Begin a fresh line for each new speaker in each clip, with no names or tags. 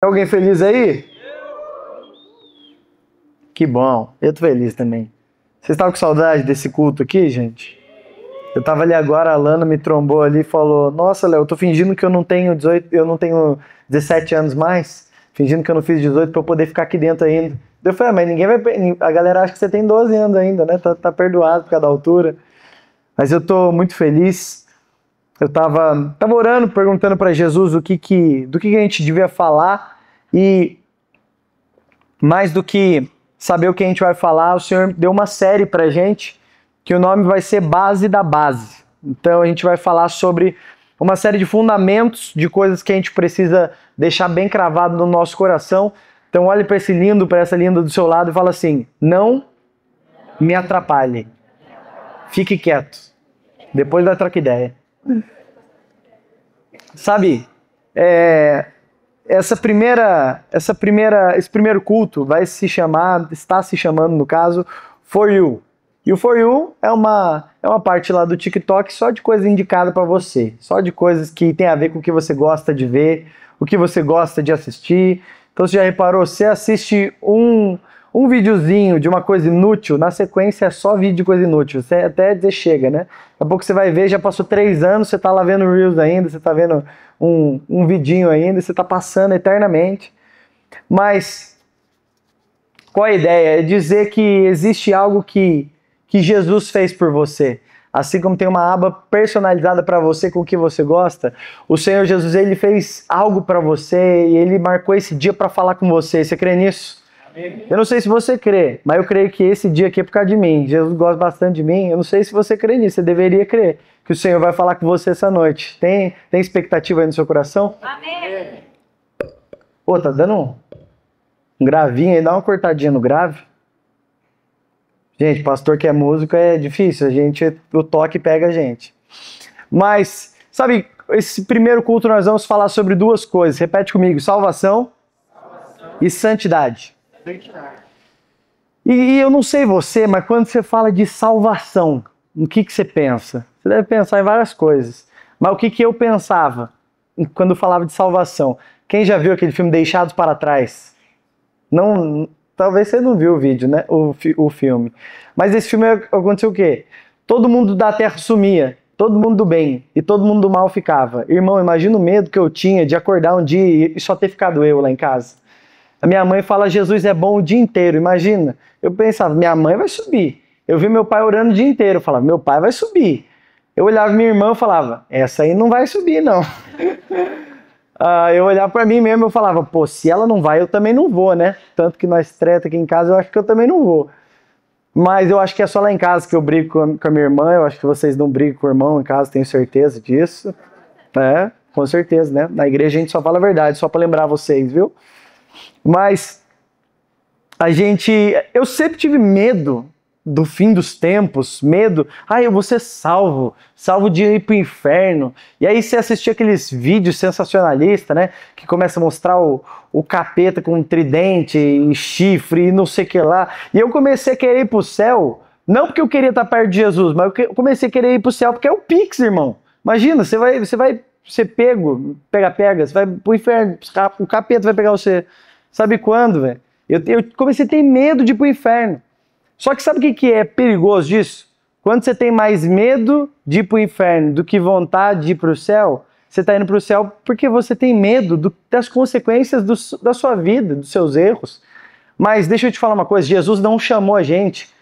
Tem alguém feliz aí? Que bom, eu tô feliz também. Vocês estavam com saudade desse culto aqui, gente? Eu tava ali agora, a Lana me trombou ali e falou: Nossa, Léo, eu tô fingindo que eu não tenho 18, eu não tenho 17 anos mais, fingindo que eu não fiz 18 pra eu poder ficar aqui dentro ainda. Eu falei: Mas ninguém vai. A galera acha que você tem 12 anos ainda, né? Tá perdoado por causa da altura. Mas eu tô muito feliz. Eu tava orando, perguntando pra Jesus do que a gente devia falar e mais do que saber o que a gente vai falar, o Senhor deu uma série pra gente que o nome vai ser Base da Base. Então a gente vai falar sobre uma série de fundamentos, de coisas que a gente precisa deixar bem cravado no nosso coração. Então olhe para esse lindo, para essa linda do seu lado e fala assim: não me atrapalhe. Fique quieto. Depois da troca ideia. Sabe, esse primeiro culto vai se chamar, está se chamando no caso, For You. E o For You é uma parte lá do TikTok só de coisa indicada para você, só de coisas que tem a ver com o que você gosta de ver, o que você gosta de assistir. Então você já reparou, você assiste um videozinho de uma coisa inútil, na sequência é só vídeo de coisa inútil, você até dizer chega, né? Daqui a pouco você vai ver, já passou 3 anos, você tá lá vendo Reels ainda, você tá vendo um vidinho ainda, você tá passando eternamente. Mas qual a ideia? É dizer que existe algo que Jesus fez por você. Assim como tem uma aba personalizada para você com o que você gosta, o Senhor Jesus, ele fez algo para você e ele marcou esse dia para falar com você. Você crê nisso? Amém. Eu não sei se você crê, mas eu creio que esse dia aqui é por causa de mim. Jesus gosta bastante de mim. Eu não sei se você crê nisso, você deveria crer que o Senhor vai falar com você essa noite. Tem expectativa aí no seu coração? Amém. Pô, tá dando um gravinho aí, dá uma cortadinha no grave. Gente, pastor que é músico é difícil, o toque pega a gente. Mas, sabe, esse primeiro culto nós vamos falar sobre 2 coisas. Repete comigo: salvação e santidade. E eu não sei você, mas quando você fala de salvação, o que você pensa? Você deve pensar em várias coisas. Mas o que eu pensava quando falava de salvação? Quem já viu aquele filme Deixados para Trás? Não, talvez você não viu o vídeo, né? O filme. Mas esse filme aconteceu o quê? Todo mundo da terra sumia, todo mundo do bem e todo mundo do mal ficava. Irmão, imagina o medo que eu tinha de acordar um dia e só ter ficado eu lá em casa. A minha mãe fala: Jesus é bom o dia inteiro, imagina. Eu pensava: minha mãe vai subir. Eu vi meu pai orando o dia inteiro, eu falava: meu pai vai subir. Eu olhava minha irmã e falava: essa aí não vai subir, não. Eu olhava pra mim mesmo e falava: pô, se ela não vai, eu também não vou, né? Tanto que nós treta aqui em casa, eu acho que eu também não vou. Mas eu acho que é só lá em casa que eu brigo com a minha irmã. Eu acho que vocês não brigam com o irmão em casa, tenho certeza disso. É, com certeza, né? Na igreja a gente só fala a verdade, só pra lembrar vocês, viu? Mas eu sempre tive medo do fim dos tempos, medo, eu vou ser salvo de ir pro inferno. E aí você assistia aqueles vídeos sensacionalistas, né, que começa a mostrar o capeta com um tridente e chifre e não sei o que lá. E eu comecei a querer ir pro céu, não porque eu queria estar perto de Jesus, mas eu comecei a querer ir pro céu porque é o Pix, irmão. Imagina, você vai ser pega, você vai pro inferno, o capeta vai pegar você. Sabe quando, velho? Eu comecei a ter medo de ir pro inferno. Só que sabe o que é perigoso disso? Quando você tem mais medo de ir pro inferno do que vontade de ir pro céu, você está indo pro céu porque você tem medo das consequências da sua vida, dos seus erros. Mas deixa eu te falar uma coisa: Jesus não chamou a gente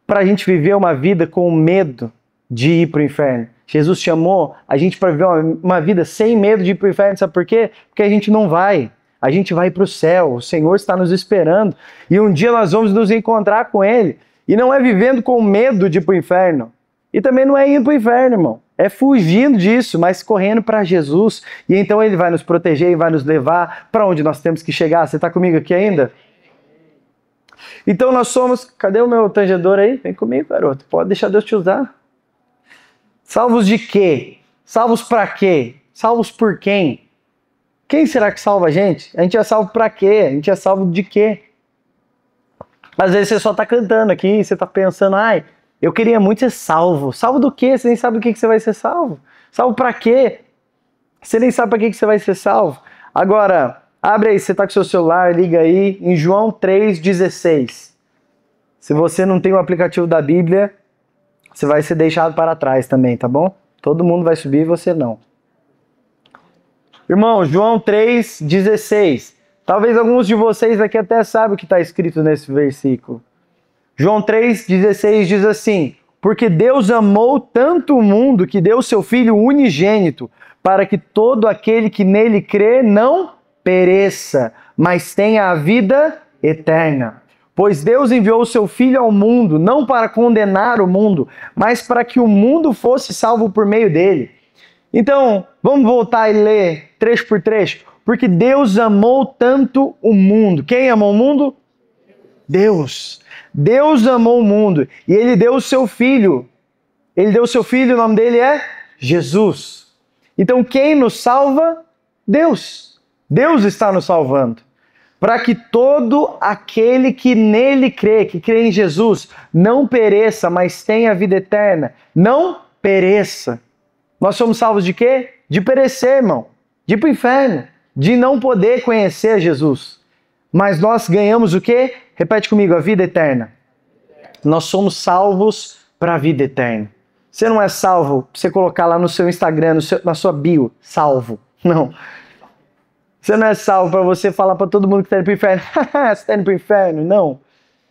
para a gente viver uma vida com medo de ir pro inferno. Jesus chamou a gente para viver uma vida sem medo de ir pro inferno. Sabe por quê? Porque a gente não vai. A gente vai para o céu, o Senhor está nos esperando e um dia nós vamos nos encontrar com Ele. E não é vivendo com medo de ir para o inferno. E também não é indo para o inferno, irmão. É fugindo disso, mas correndo para Jesus. E então Ele vai nos proteger e vai nos levar para onde nós temos que chegar. Você está comigo aqui ainda? Então nós somos... Cadê o meu tangedor aí? Vem comigo, garoto. Pode deixar Deus te usar. Salvos de quê? Salvos para quê? Salvos por quem? Quem será que salva a gente? A gente é salvo para quê? A gente é salvo de quê? Às vezes você só tá cantando aqui, você tá pensando: eu queria muito ser salvo. Salvo do quê? Você nem sabe do que você vai ser salvo. Salvo para quê? Você nem sabe para que você vai ser salvo. Agora, Abre aí, você está com seu celular, liga aí, em João 3,16. Se você não tem o aplicativo da Bíblia, você vai ser deixado para trás também, tá bom? Todo mundo vai subir e você não. Irmão, João 3,16. Talvez alguns de vocês aqui até saibam o que está escrito nesse versículo. João 3,16 diz assim: porque Deus amou tanto o mundo que deu o seu Filho unigênito, para que todo aquele que nele crê não pereça, mas tenha a vida eterna. Pois Deus enviou o seu Filho ao mundo, não para condenar o mundo, mas para que o mundo fosse salvo por meio dele. Então, vamos voltar e ler trecho por trecho. Porque Deus amou tanto o mundo. Quem amou o mundo? Deus. Deus amou o mundo e Ele deu o seu Filho. Ele deu o seu Filho, o nome dele é Jesus. Então quem nos salva? Deus. Deus está nos salvando. Para que todo aquele que nele crê, que crê em Jesus, não pereça, mas tenha vida eterna. Não pereça. Nós somos salvos de quê? De perecer, irmão. De ir para o inferno. De não poder conhecer Jesus. Mas nós ganhamos o quê? Repete comigo, a vida eterna. Nós somos salvos para a vida eterna. Você não é salvo para você colocar lá no seu Instagram, na sua bio, salvo. Não. Você não é salvo para você falar para todo mundo que está indo para o inferno. Você está indo para o inferno. Não.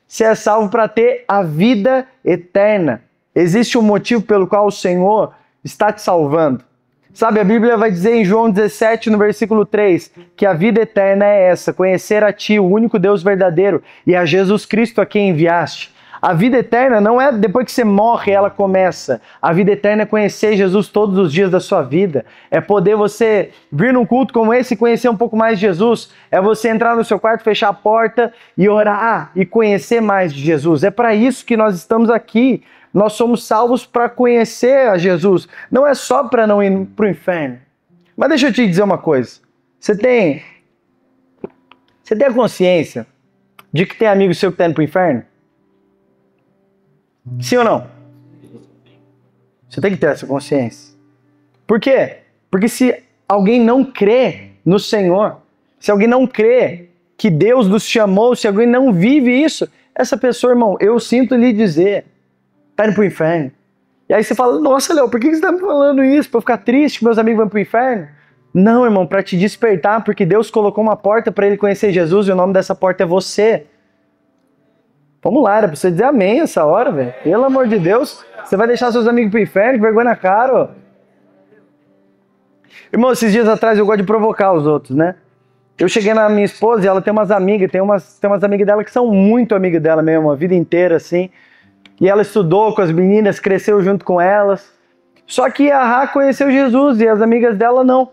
Você é salvo para ter a vida eterna. Existe um motivo pelo qual o Senhor está te salvando. Sabe, a Bíblia vai dizer em João 17, no versículo 3, que a vida eterna é essa, conhecer a Ti, o único Deus verdadeiro, e a Jesus Cristo a quem enviaste. A vida eterna não é depois que você morre, ela começa. A vida eterna é conhecer Jesus todos os dias da sua vida. É poder você vir num culto como esse e conhecer um pouco mais de Jesus. É você entrar no seu quarto, fechar a porta e orar e conhecer mais de Jesus. É para isso que nós estamos aqui. Nós somos salvos para conhecer a Jesus. Não é só para não ir para o inferno. Mas deixa eu te dizer uma coisa. Você tem a consciência de que tem amigo seu que está indo para o inferno? Sim ou não? Você tem que ter essa consciência. Por quê? Porque se alguém não crê no Senhor, se alguém não crê que Deus nos chamou, se alguém não vive isso, essa pessoa, irmão, eu sinto lhe dizer, tá indo pro inferno. E aí você fala, nossa, Léo, por que você está me falando isso? Para eu ficar triste que meus amigos vão pro inferno? Não, irmão, para te despertar, porque Deus colocou uma porta para ele conhecer Jesus e o nome dessa porta é você. Vamos lá, era pra você dizer amém essa hora, velho. Pelo amor de Deus, você vai deixar seus amigos pro inferno? Que vergonha na cara, ó. Irmão, esses dias atrás eu gosto de provocar os outros, né? Eu cheguei na minha esposa e ela tem umas amigas, tem umas amigas dela que são muito amigas dela mesmo, a vida inteira, assim. E ela estudou com as meninas, cresceu junto com elas. Só que a Rá conheceu Jesus e as amigas dela não.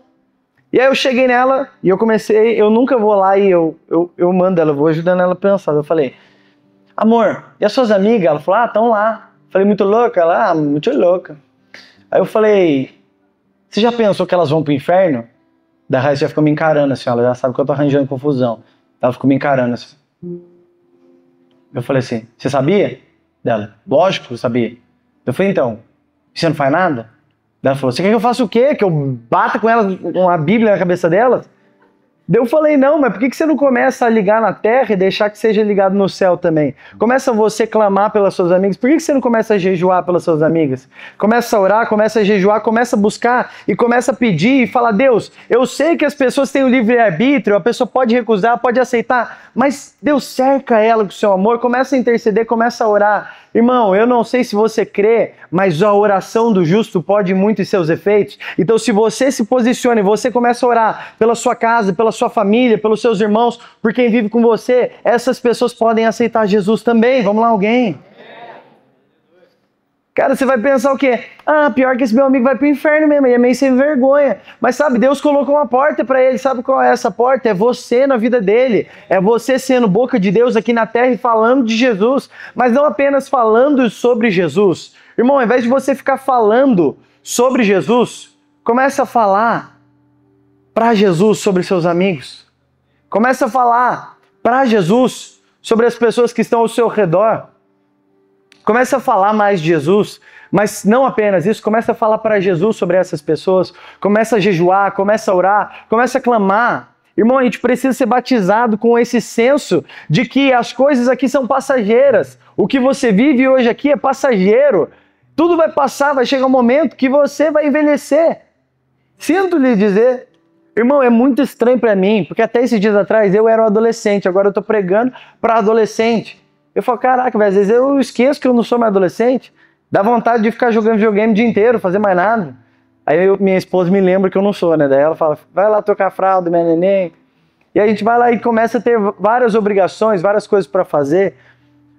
E aí eu cheguei nela e eu comecei, eu nunca vou lá e eu mando ela, eu vou ajudando ela a pensar. Eu falei, amor, e as suas amigas? Ela falou, estão lá. Falei, muito louca? Ela, muito louca. Aí eu falei, você já pensou que elas vão pro inferno? Da Raíssa já ficou me encarando assim, ela já sabe que eu tô arranjando confusão. Ela ficou me encarando assim. Eu falei assim, você sabia? Dela, lógico que eu sabia. Eu falei, então, você não faz nada? Ela falou, você quer que eu faça o quê? Que eu bata com elas, com a Bíblia na cabeça delas? Daí eu falei, não, mas por que você não começa a ligar na terra e deixar que seja ligado no céu também? Começa você clamar pelas suas amigas. Por que você não começa a jejuar pelas suas amigas? Começa a orar, começa a jejuar, começa a buscar e começa a pedir e falar, Deus, eu sei que as pessoas têm o livre-arbítrio, a pessoa pode recusar, pode aceitar, mas Deus cerca ela com o seu amor, começa a interceder, começa a orar. Irmão, eu não sei se você crê, mas a oração do justo pode muito em seus efeitos. Então, se você se posiciona e você começa a orar pela sua casa, pela sua família, pelos seus irmãos, por quem vive com você, essas pessoas podem aceitar Jesus também. Vamos lá, alguém? Cara, você vai pensar o quê? Ah, pior que esse meu amigo vai pro inferno mesmo, ele é meio sem vergonha. Mas sabe, Deus colocou uma porta para ele. Sabe qual é essa porta? É você na vida dele. É você sendo boca de Deus aqui na terra e falando de Jesus. Mas não apenas falando sobre Jesus. Irmão, ao invés de você ficar falando sobre Jesus, começa a falar para Jesus sobre seus amigos. Começa a falar para Jesus sobre as pessoas que estão ao seu redor. Começa a falar mais de Jesus, mas não apenas isso, começa a falar para Jesus sobre essas pessoas, começa a jejuar, começa a orar, começa a clamar. Irmão, a gente precisa ser batizado com esse senso de que as coisas aqui são passageiras. O que você vive hoje aqui é passageiro. Tudo vai passar, vai chegar um momento que você vai envelhecer. Sinto lhe dizer, irmão, é muito estranho para mim, porque até esses dias atrás eu era um adolescente, agora eu tô pregando para adolescente. Eu falo, caraca, velho, às vezes eu esqueço que eu não sou mais adolescente. Dá vontade de ficar jogando videogame o dia inteiro, fazer mais nada. Aí minha esposa me lembra que eu não sou, né? Daí ela fala, vai lá trocar a fralda, minha neném. E aí a gente vai lá e começa a ter várias obrigações, várias coisas para fazer.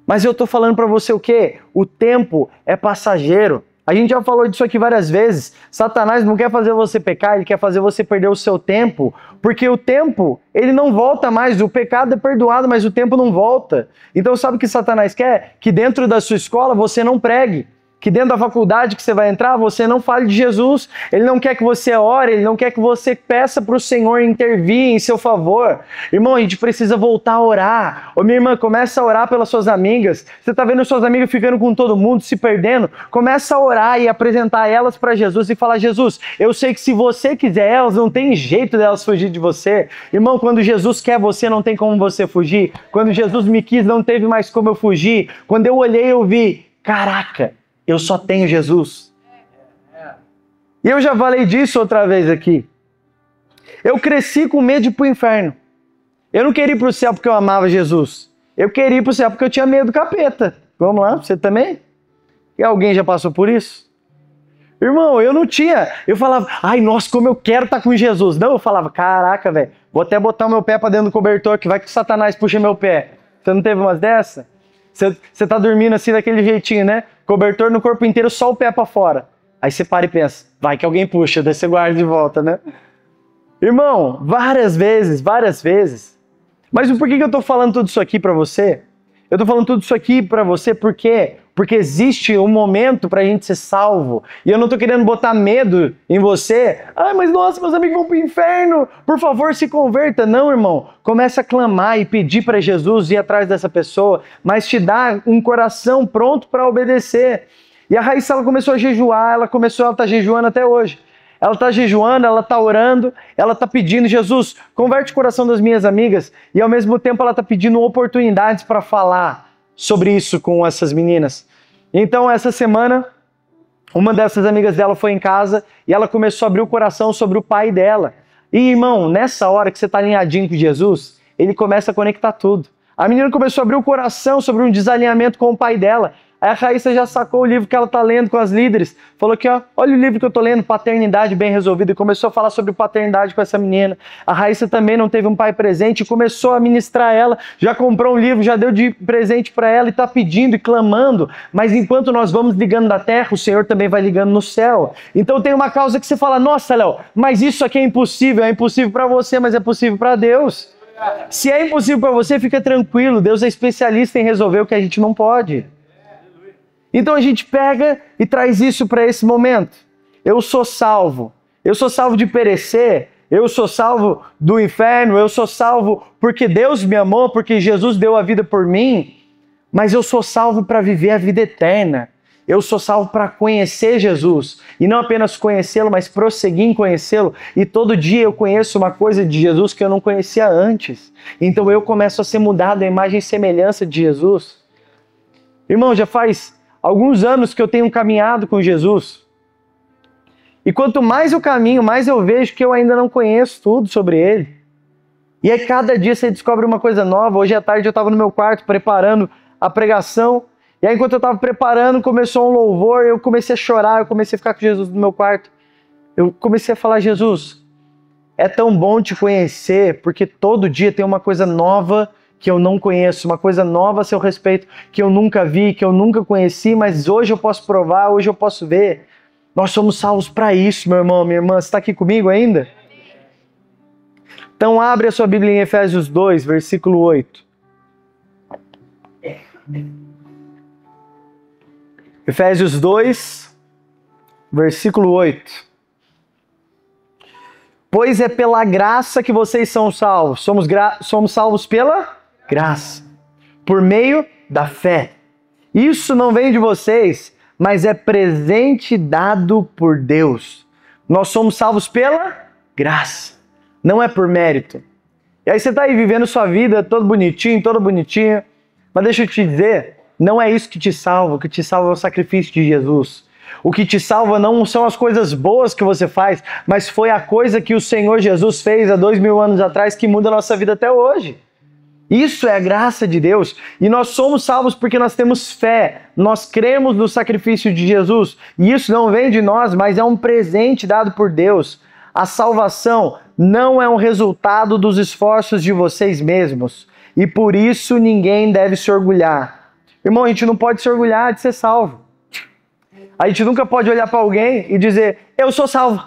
Mas eu tô falando para você o quê? O tempo é passageiro. A gente já falou disso aqui várias vezes. Satanás não quer fazer você pecar, ele quer fazer você perder o seu tempo. Porque o tempo, ele não volta mais. O pecado é perdoado, mas o tempo não volta. Então sabe o que Satanás quer? Que dentro da sua escola você não pregue. Que dentro da faculdade que você vai entrar, você não fale de Jesus. Ele não quer que você ore, ele não quer que você peça para o Senhor intervir em seu favor. Irmão, a gente precisa voltar a orar. Ô minha irmã, começa a orar pelas suas amigas. Você está vendo suas amigas ficando com todo mundo, se perdendo? Começa a orar e apresentar elas para Jesus e falar, Jesus, eu sei que se você quiser elas, não tem jeito delas fugir de você. Irmão, quando Jesus quer você, não tem como você fugir. Quando Jesus me quis, não teve mais como eu fugir. Quando eu olhei, eu vi, caraca, eu só tenho Jesus. E eu já falei disso outra vez aqui. Eu cresci com medo de ir para o inferno. Eu não queria ir para o céu porque eu amava Jesus. Eu queria ir para o céu porque eu tinha medo do capeta. Vamos lá, você também? E alguém já passou por isso? Irmão, eu não tinha. Eu falava, ai, nossa, como eu quero estar com Jesus. Não, eu falava, caraca, velho, vou até botar o meu pé para dentro do cobertor que vai que Satanás puxa meu pé. Você não teve umas dessa? Você tá dormindo assim daquele jeitinho, né? Cobertor no corpo inteiro, só o pé para fora. Aí você para e pensa, vai que alguém puxa, daí você guarda de volta, né? Irmão, várias vezes. Mas por que eu tô falando tudo isso aqui para você? Eu tô falando tudo isso aqui para você porque existe um momento pra gente ser salvo. E eu não tô querendo botar medo em você. Ai, mas nossa, meus amigos vão pro inferno. Por favor, se converta. Não, irmão. Começa a clamar e pedir para Jesus ir atrás dessa pessoa, mas te dá um coração pronto para obedecer. E a Raíssa, ela começou a jejuar, ela tá jejuando até hoje. Ela está jejuando, ela está orando, ela está pedindo, Jesus, converte o coração das minhas amigas, e ao mesmo tempo ela está pedindo oportunidades para falar sobre isso com essas meninas. Então essa semana, uma dessas amigas dela foi em casa e ela começou a abrir o coração sobre o pai dela. E irmão, nessa hora que você está alinhadinho com Jesus, ele começa a conectar tudo. A menina começou a abrir o coração sobre um desalinhamento com o pai dela. Aí a Raíssa já sacou o livro que ela está lendo com as líderes. Falou que, ó, olha o livro que eu estou lendo, Paternidade Bem Resolvida. E começou a falar sobre paternidade com essa menina. A Raíssa também não teve um pai presente e começou a ministrar ela. Já comprou um livro, já deu de presente para ela e está pedindo e clamando. Mas enquanto nós vamos ligando da terra, o Senhor também vai ligando no céu. Então tem uma causa que você fala, nossa, Léo, mas isso aqui é impossível. É impossível para você, mas é possível para Deus. Se é impossível para você, fica tranquilo. Deus é especialista em resolver o que a gente não pode. Então a gente pega e traz isso para esse momento. Eu sou salvo de perecer, eu sou salvo do inferno, eu sou salvo porque Deus me amou, porque Jesus deu a vida por mim, mas eu sou salvo para viver a vida eterna. Eu sou salvo para conhecer Jesus, e não apenas conhecê-lo, mas prosseguir em conhecê-lo, e todo dia eu conheço uma coisa de Jesus que eu não conhecia antes. Então eu começo a ser mudado à imagem e semelhança de Jesus. Irmão, já faz alguns anos que eu tenho caminhado com Jesus. E quanto mais eu caminho, mais eu vejo que eu ainda não conheço tudo sobre Ele. E aí cada dia você descobre uma coisa nova. Hoje à tarde eu estava no meu quarto preparando a pregação. E aí enquanto eu estava preparando, começou um louvor, eu comecei a chorar, eu comecei a ficar com Jesus no meu quarto. Eu comecei a falar, Jesus, é tão bom te conhecer, porque todo dia tem uma coisa nova que eu não conheço, uma coisa nova a seu respeito, que eu nunca vi, que eu nunca conheci, mas hoje eu posso provar, hoje eu posso ver. Nós somos salvos para isso, meu irmão, minha irmã. Você está aqui comigo ainda? Então abre a sua Bíblia em Efésios 2, versículo 8. Efésios 2, versículo 8. Pois é pela graça que vocês são salvos. Somos salvos pela graça, por meio da fé. Isso não vem de vocês, mas é presente dado por Deus. Nós somos salvos pela graça, não é por mérito. E aí você está aí vivendo sua vida todo bonitinho, mas deixa eu te dizer, não é isso que te salva. O que te salva é o sacrifício de Jesus. O que te salva não são as coisas boas que você faz, mas foi a coisa que o Senhor Jesus fez há 2000 anos atrás que muda a nossa vida até hoje. Isso é a graça de Deus. E nós somos salvos porque nós temos fé. Nós cremos no sacrifício de Jesus. E isso não vem de nós, mas é um presente dado por Deus. A salvação não é um resultado dos esforços de vocês mesmos. E por isso ninguém deve se orgulhar. Irmão, a gente não pode se orgulhar de ser salvo. A gente nunca pode olhar para alguém e dizer, eu sou salvo.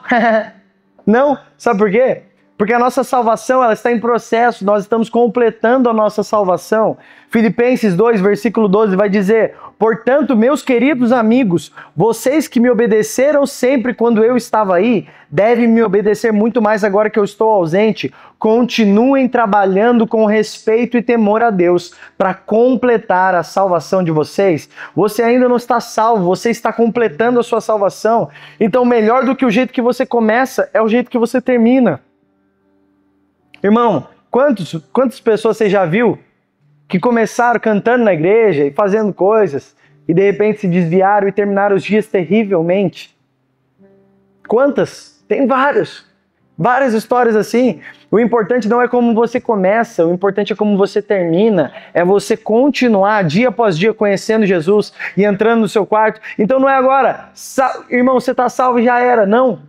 Não, sabe por quê? Porque a nossa salvação ela está em processo, nós estamos completando a nossa salvação. Filipenses 2, versículo 12 vai dizer, portanto, meus queridos amigos, vocês que me obedeceram sempre quando eu estava aí, devem me obedecer muito mais agora que eu estou ausente. Continuem trabalhando com respeito e temor a Deus para completar a salvação de vocês. Você ainda não está salvo, você está completando a sua salvação. Então, melhor do que o jeito que você começa, é o jeito que você termina. Irmão, quantas pessoas você já viu que começaram cantando na igreja e fazendo coisas e de repente se desviaram e terminaram os dias terrivelmente? Quantas? Tem várias histórias assim. O importante não é como você começa, o importante é como você termina. É você continuar dia após dia conhecendo Jesus e entrando no seu quarto. Então não é agora, irmão, você está salvo e já era, não.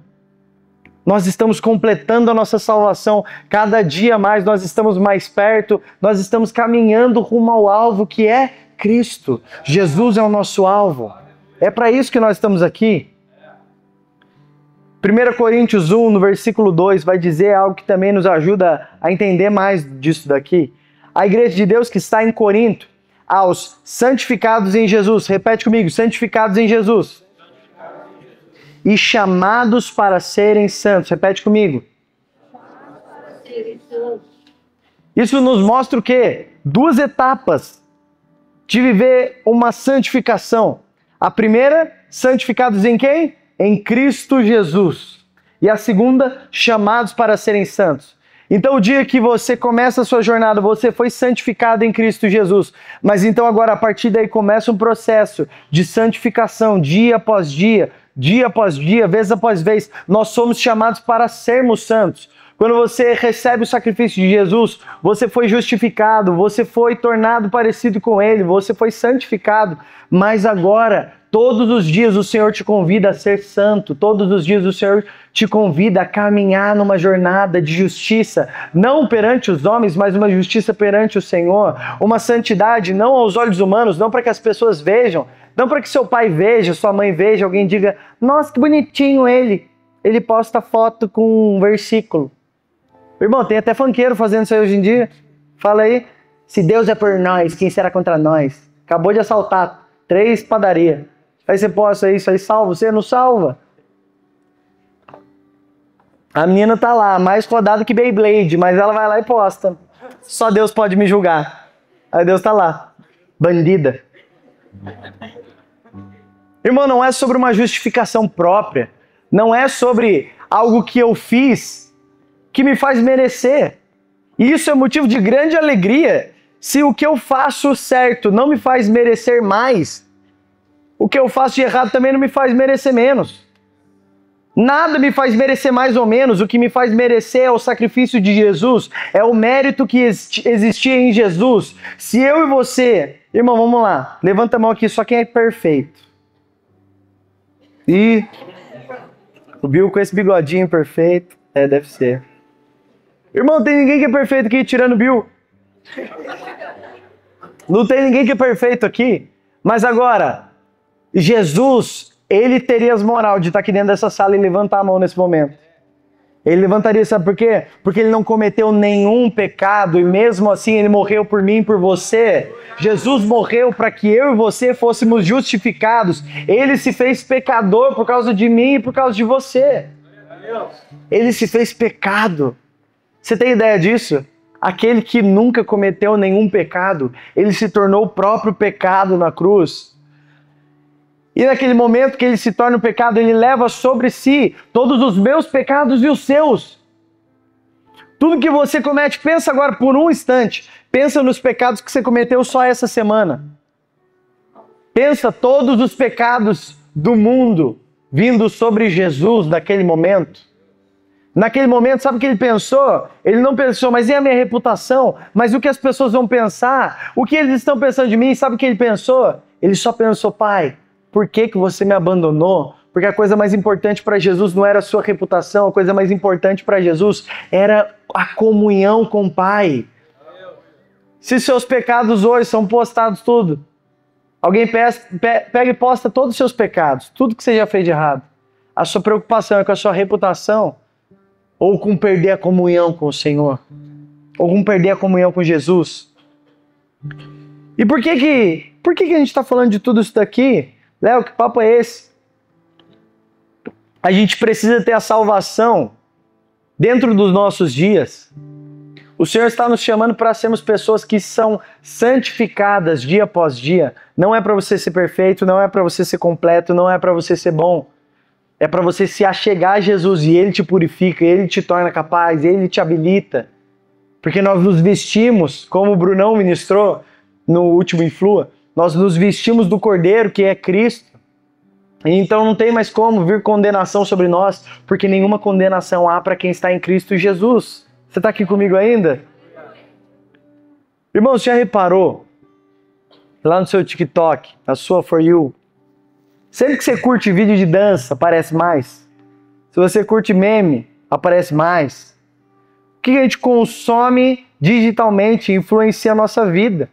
Nós estamos completando a nossa salvação. Cada dia mais nós estamos mais perto, nós estamos caminhando rumo ao alvo que é Cristo. Jesus é o nosso alvo. É para isso que nós estamos aqui. 1 Coríntios 1, no versículo 2, vai dizer algo que também nos ajuda a entender mais disso daqui. A igreja de Deus que está em Corinto, aos santificados em Jesus. Repete comigo, santificados em Jesus. E chamados para serem santos. Repete comigo. Isso nos mostra o quê? Duas etapas de viver uma santificação. A primeira, santificados em quem? Em Cristo Jesus. E a segunda, chamados para serem santos. Então o dia que você começa a sua jornada, você foi santificado em Cristo Jesus. Mas então agora a partir daí começa um processo de santificação, dia após dia, vez após vez. Nós somos chamados para sermos santos. Quando você recebe o sacrifício de Jesus, você foi justificado, você foi tornado parecido com Ele, você foi santificado. Mas agora, todos os dias o Senhor te convida a ser santo, todos os dias o Senhor te convida a caminhar numa jornada de justiça, não perante os homens, mas uma justiça perante o Senhor, uma santidade não aos olhos humanos, não para que as pessoas vejam, não para que seu pai veja, sua mãe veja, alguém diga, nossa, que bonitinho ele posta foto com um versículo. Irmão, tem até funkeiro fazendo isso aí hoje em dia. Fala aí, se Deus é por nós, quem será contra nós? Acabou de assaltar 3 padarias. Aí você posta isso aí, salva, você não salva. A menina tá lá, mais rodada que Beyblade, mas ela vai lá e posta. Só Deus pode me julgar. Aí Deus tá lá, bandida. Irmão, não é sobre uma justificação própria. Não é sobre algo que eu fiz que me faz merecer. E isso é motivo de grande alegria. Se o que eu faço certo não me faz merecer mais, o que eu faço de errado também não me faz merecer menos. Nada me faz merecer mais ou menos. O que me faz merecer é o sacrifício de Jesus. É o mérito que existia em Jesus. Se eu e você... Irmão, vamos lá. Levanta a mão aqui, só quem é perfeito. E o Bill com esse bigodinho perfeito. É, deve ser. Irmão, tem ninguém que é perfeito aqui, tirando o Bill. Não tem ninguém que é perfeito aqui. Mas agora, Jesus, ele teria as moral de estar aqui dentro dessa sala e levantar a mão nesse momento. Ele levantaria, sabe por quê? Porque ele não cometeu nenhum pecado e mesmo assim ele morreu por mim e por você. Jesus morreu para que eu e você fôssemos justificados. Ele se fez pecador por causa de mim e por causa de você. Ele se fez pecado. Você tem ideia disso? Aquele que nunca cometeu nenhum pecado, ele se tornou o próprio pecado na cruz. E naquele momento que ele se torna o pecado, ele leva sobre si todos os meus pecados e os seus. Tudo que você comete, pensa agora por um instante. Pensa nos pecados que você cometeu só essa semana. Pensa todos os pecados do mundo vindo sobre Jesus naquele momento. Naquele momento, sabe o que ele pensou? Ele não pensou, mas e a minha reputação? Mas o que as pessoas vão pensar? O que eles estão pensando de mim? Sabe o que ele pensou? Ele só pensou, Pai, por que você me abandonou? Porque a coisa mais importante para Jesus não era a sua reputação, a coisa mais importante para Jesus era a comunhão com o Pai. Se seus pecados hoje são postados tudo, alguém pega e posta todos os seus pecados, tudo que você já fez de errado. A sua preocupação é com a sua reputação, ou com perder a comunhão com o Senhor, ou com perder a comunhão com Jesus. E por que a gente está falando de tudo isso daqui? Léo, que papo é esse? A gente precisa ter a salvação dentro dos nossos dias. O Senhor está nos chamando para sermos pessoas que são santificadas dia após dia. Não é para você ser perfeito, não é para você ser completo, não é para você ser bom. É para você se achegar a Jesus e Ele te purifica, Ele te torna capaz, Ele te habilita. Porque nós nos vestimos, como o Brunão ministrou no último Influa, nós nos vestimos do Cordeiro, que é Cristo. E então não tem mais como vir condenação sobre nós, porque nenhuma condenação há para quem está em Cristo Jesus. Você está aqui comigo ainda? Irmão, você já reparou? Lá no seu TikTok, na sua For You, sempre que você curte vídeo de dança, aparece mais. Se você curte meme, aparece mais. O que a gente consome digitalmente influencia a nossa vida.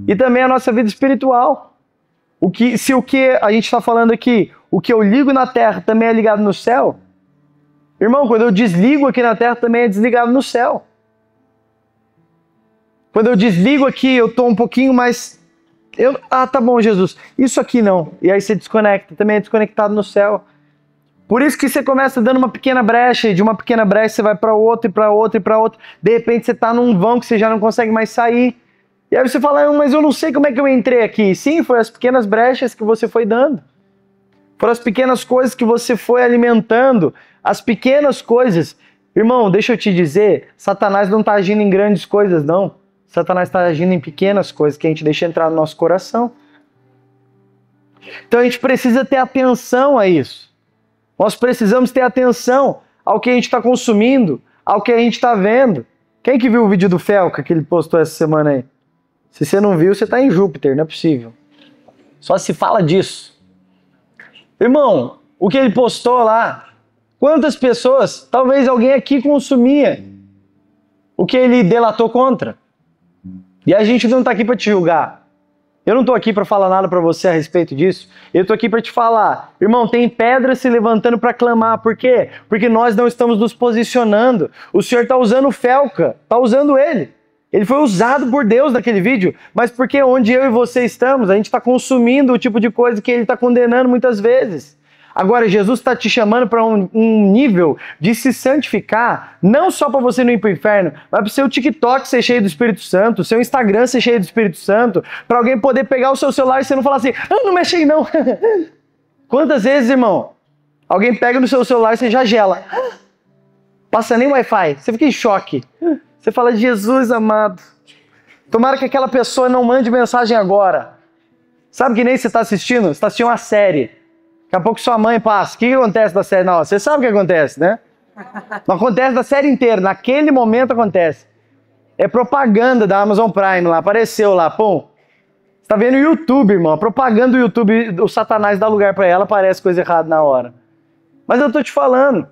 E também a nossa vida espiritual. Se o que a gente está falando aqui, o que eu ligo na terra também é ligado no céu. Irmão, quando eu desligo aqui na terra também é desligado no céu. Quando eu desligo aqui, eu estou um pouquinho mais... tá bom, Jesus, isso aqui não. E aí você desconecta, também é desconectado no céu. Por isso que você começa dando uma pequena brecha, e de uma pequena brecha você vai para outra, e para outra, e para outra. De repente você está num vão que você já não consegue mais sair. E aí você fala, mas eu não sei como é que eu entrei aqui. Sim, foi as pequenas brechas que você foi dando. Foram as pequenas coisas que você foi alimentando. As pequenas coisas. Irmão, deixa eu te dizer, Satanás não está agindo em grandes coisas, não. Satanás está agindo em pequenas coisas que a gente deixa entrar no nosso coração. Então a gente precisa ter atenção a isso. Nós precisamos ter atenção ao que a gente está consumindo, ao que a gente está vendo. Quem que viu o vídeo do Felca que ele postou essa semana aí? Se você não viu, você está em Júpiter, não é possível. Só se fala disso. Irmão, o que ele postou lá, quantas pessoas, talvez alguém aqui consumia o que ele delatou contra? E a gente não está aqui para te julgar. Eu não estou aqui para falar nada para você a respeito disso. Eu estou aqui para te falar, irmão, tem pedras se levantando para clamar. Por quê? Porque nós não estamos nos posicionando. O Senhor está usando o Felca, está usando ele. Ele foi usado por Deus naquele vídeo, mas porque onde eu e você estamos, a gente está consumindo o tipo de coisa que ele está condenando muitas vezes. Agora, Jesus está te chamando para um nível de se santificar, não só para você não ir para o inferno, mas para o seu TikTok ser cheio do Espírito Santo, o seu Instagram ser cheio do Espírito Santo, para alguém poder pegar o seu celular e você não falar assim, não mexe aí não. Quantas vezes, irmão, alguém pega no seu celular e você já gela. Passa nem Wi-Fi, você fica em choque. Você fala, Jesus amado, tomara que aquela pessoa não mande mensagem agora. Sabe que nem você está assistindo? Você está assistindo uma série. Daqui a pouco sua mãe passa. O que acontece da série? Não, você sabe o que acontece, né? Não acontece da série inteira. Naquele momento acontece. É propaganda da Amazon Prime lá. Apareceu lá, pum. Você tá vendo o YouTube, irmão. A propaganda do YouTube, o Satanás dá lugar para ela, aparece coisa errada na hora. Mas eu tô te falando.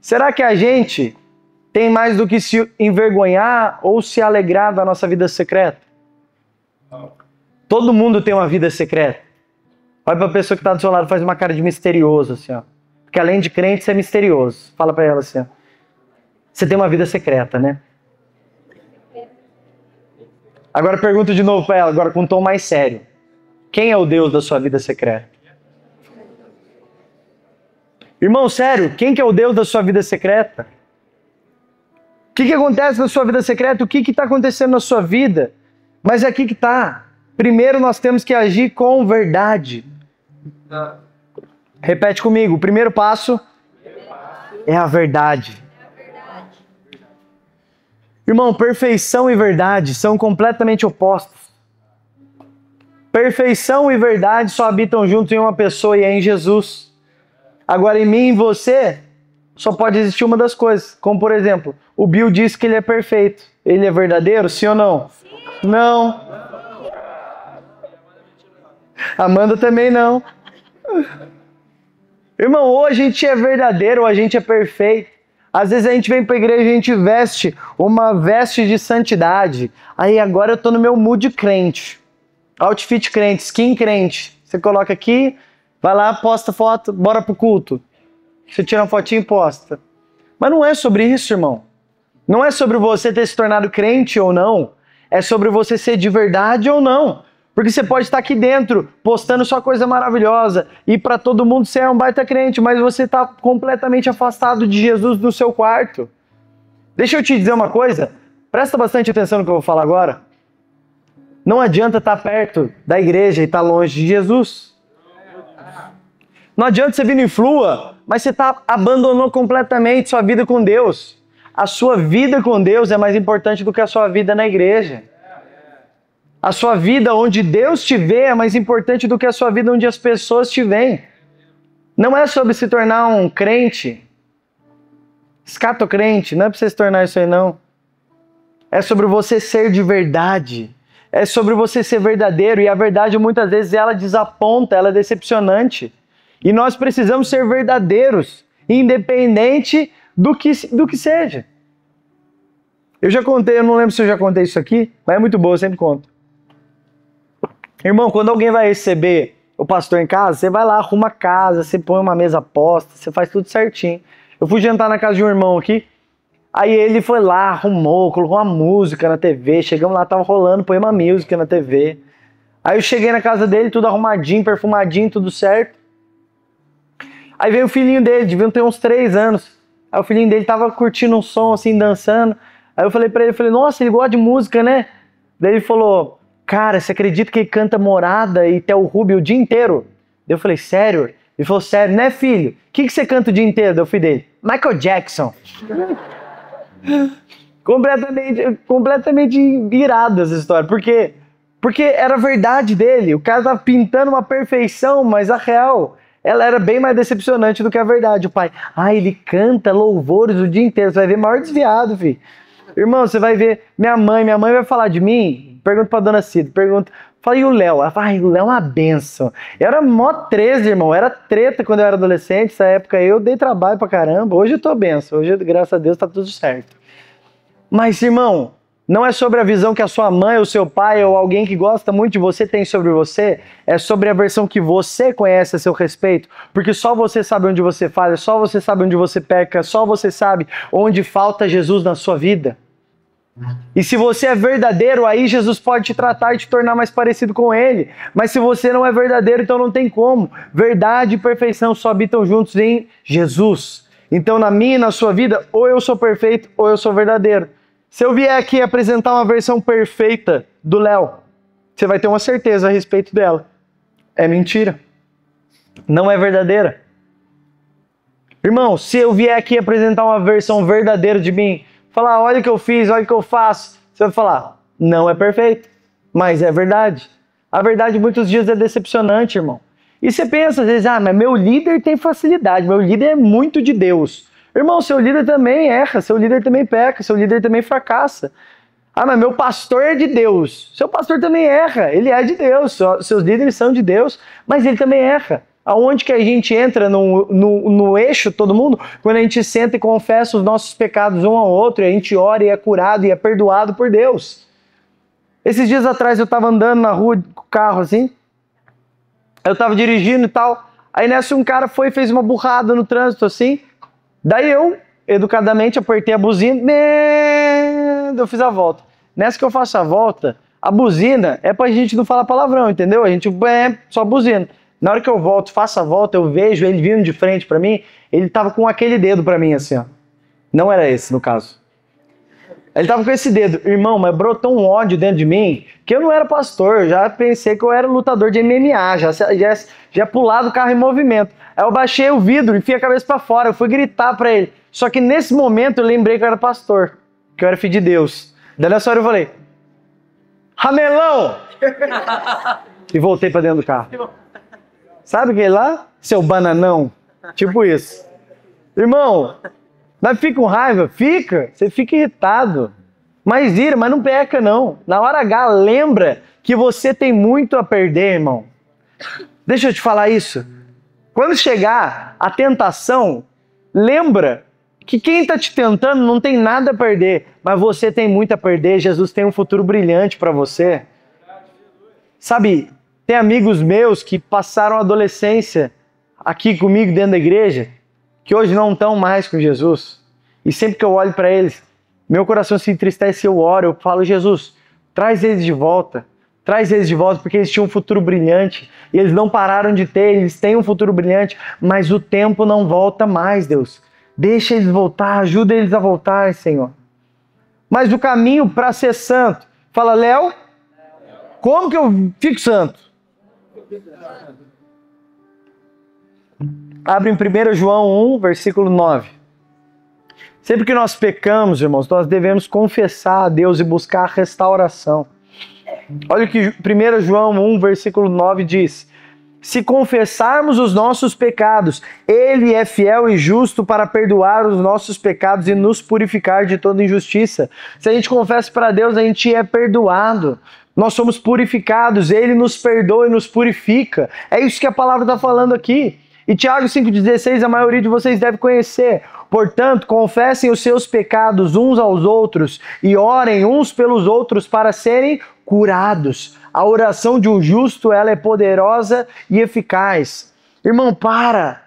Será que a gente tem mais do que se envergonhar ou se alegrar da nossa vida secreta? Todo mundo tem uma vida secreta. Olha para a pessoa que está do seu lado, faz uma cara de misterioso, assim, ó. Porque além de crente, você é misterioso. Fala para ela assim, ó. Você tem uma vida secreta, né? Agora pergunto de novo para ela, agora com um tom mais sério. Quem é o Deus da sua vida secreta? Irmão, sério, quem que é o Deus da sua vida secreta? O que acontece na sua vida secreta? O que está acontecendo na sua vida? Mas é aqui que está. Primeiro nós temos que agir com verdade. Repete comigo. O primeiro passo é a verdade. Irmão, perfeição e verdade são completamente opostos. Perfeição e verdade só habitam juntos em uma pessoa e é em Jesus. Agora, em mim e em você, só pode existir uma das coisas. Como, por exemplo, o Bill diz que ele é perfeito. Ele é verdadeiro, sim ou não? Sim. Não. Amanda também não. Irmão, ou a gente é verdadeiro ou a gente é perfeito. Às vezes a gente vem pra igreja e a gente veste uma veste de santidade. Aí agora eu tô no meu mood crente. Outfit crente, skin crente. Você coloca aqui, vai lá, posta foto, bora pro culto. Você tira uma fotinha e posta. Mas não é sobre isso, irmão. Não é sobre você ter se tornado crente ou não. É sobre você ser de verdade ou não. Porque você pode estar aqui dentro, postando só coisa maravilhosa, e para todo mundo você é um baita crente, mas você está completamente afastado de Jesus no seu quarto. Deixa eu te dizer uma coisa, presta bastante atenção no que eu vou falar agora. Não adianta estar perto da igreja e estar longe de Jesus. Não adianta você vir no Influa, mas você abandonou completamente sua vida com Deus. A sua vida com Deus é mais importante do que a sua vida na igreja. A sua vida onde Deus te vê é mais importante do que a sua vida onde as pessoas te veem. Não é sobre se tornar um crente, escatocrente, não é para você se tornar isso aí não. É sobre você ser de verdade. É sobre você ser verdadeiro. E a verdade muitas vezes ela desaponta, ela é decepcionante. E nós precisamos ser verdadeiros, independente do que seja. Eu já contei, eu não lembro se eu já contei isso aqui, mas é muito bom, eu sempre conto. Irmão, quando alguém vai receber o pastor em casa, você vai lá, arruma a casa, você põe uma mesa posta, você faz tudo certinho. Eu fui jantar na casa de um irmão aqui, aí ele foi lá, arrumou, colocou uma música na TV, chegamos lá, tava rolando, põe uma música na TV. Aí eu cheguei na casa dele, tudo arrumadinho, perfumadinho, tudo certo. Aí veio o filhinho dele, deviam ter uns 3 anos. Aí o filhinho dele tava curtindo um som assim, dançando. Aí eu falei pra ele, nossa, ele gosta de música, né? Daí ele falou, cara, você acredita que ele canta Morada e Theo Rubio o dia inteiro? Daí eu falei, sério? Ele falou, sério, né, filho? O que você canta o dia inteiro? Daí eu fui dele, Michael Jackson. completamente irado essa história. Por quê? Porque era a verdade dele. O cara tava pintando uma perfeição, mas a real, ela era bem mais decepcionante do que a verdade. O pai, ele canta louvores o dia inteiro. Você vai ver maior desviado, filho. Irmão, você vai ver minha mãe vai falar de mim, pergunta pra dona Cida, fala, e o Léo? Ela fala, o Léo é uma benção. Eu era mó 13, irmão, era treta quando eu era adolescente, nessa época eu dei trabalho pra caramba, hoje eu tô benção, hoje graças a Deus tá tudo certo. Mas, irmão, não é sobre a visão que a sua mãe, ou seu pai, ou alguém que gosta muito de você tem sobre você, é sobre a versão que você conhece a seu respeito, porque só você sabe onde você falha, só você sabe onde você peca, só você sabe onde falta Jesus na sua vida. E se você é verdadeiro, aí Jesus pode te tratar e te tornar mais parecido com Ele. Mas se você não é verdadeiro, então não tem como. Verdade e perfeição só habitam juntos em Jesus. Então na minha e na sua vida, ou eu sou perfeito ou eu sou verdadeiro. Se eu vier aqui apresentar uma versão perfeita do Léo, você vai ter uma certeza a respeito dela. É mentira. Não é verdadeira. Irmão, se eu vier aqui apresentar uma versão verdadeira de mim, falar, olha o que eu fiz, olha o que eu faço, você vai falar, não é perfeito, mas é verdade. A verdade muitos dias é decepcionante, irmão. E você pensa às vezes, mas meu líder tem facilidade, meu líder é muito de Deus. Irmão, seu líder também erra, seu líder também peca, seu líder também fracassa. Mas meu pastor é de Deus. Seu pastor também erra, ele é de Deus, seus líderes são de Deus, mas ele também erra. Aonde que a gente entra no eixo, todo mundo? Quando a gente senta e confessa os nossos pecados um ao outro, e a gente ora e é curado e é perdoado por Deus. Esses dias atrás eu estava andando na rua com o carro assim, eu estava dirigindo e tal, aí nessa um cara foi e fez uma burrada no trânsito assim, daí eu, educadamente, apertei a buzina, eu fiz a volta. Nessa que eu faço a volta, a buzina é pra gente não falar palavrão, entendeu? A gente só buzina. Na hora que eu volto, faço a volta, eu vejo ele vindo de frente pra mim, ele tava com aquele dedo pra mim, assim, ó. Não era esse, no caso. Ele tava com esse dedo. Irmão, mas brotou um ódio dentro de mim, que eu não era pastor, eu já pensei que eu era lutador de MMA, já pulava o carro em movimento. Aí eu baixei o vidro e enfiei a cabeça pra fora, eu fui gritar pra ele. Só que nesse momento eu lembrei que eu era pastor. que eu era filho de Deus. Daí nessa hora eu falei, ramelão! E voltei pra dentro do carro. Sabe aquele lá? Seu bananão. Tipo isso. Irmão, mas fica com raiva? Fica. Você fica irritado. Mas ira, mas não peca não. Na hora H, lembra que você tem muito a perder, irmão. Deixa eu te falar isso. Quando chegar a tentação, lembra que quem está te tentando não tem nada a perder, mas você tem muito a perder. Jesus tem um futuro brilhante para você. Sabe, tem amigos meus que passaram a adolescência aqui comigo dentro da igreja, que hoje não estão mais com Jesus. E sempre que eu olho para eles, meu coração se entristece, eu oro, eu falo, Jesus, traz eles de volta. Traz eles de volta, porque eles tinham um futuro brilhante. E eles não pararam de ter, eles têm um futuro brilhante, mas o tempo não volta mais, Deus. Deixa eles voltar, ajuda eles a voltar, Senhor. Mas o caminho para ser santo, fala, Léo, como que eu fico santo? Abre em 1 João 1, versículo 9. Sempre que nós pecamos, irmãos, nós devemos confessar a Deus e buscar a restauração. Olha o que 1 João 1, versículo 9 diz. Se confessarmos os nossos pecados, Ele é fiel e justo para perdoar os nossos pecados e nos purificar de toda injustiça. Se a gente confessa para Deus, a gente é perdoado. Nós somos purificados, Ele nos perdoa e nos purifica. É isso que a palavra está falando aqui. E Tiago 5,16, a maioria de vocês deve conhecer. Portanto, confessem os seus pecados uns aos outros e orem uns pelos outros para serem curados. A oração de um justo, ela é poderosa e eficaz. Irmão, para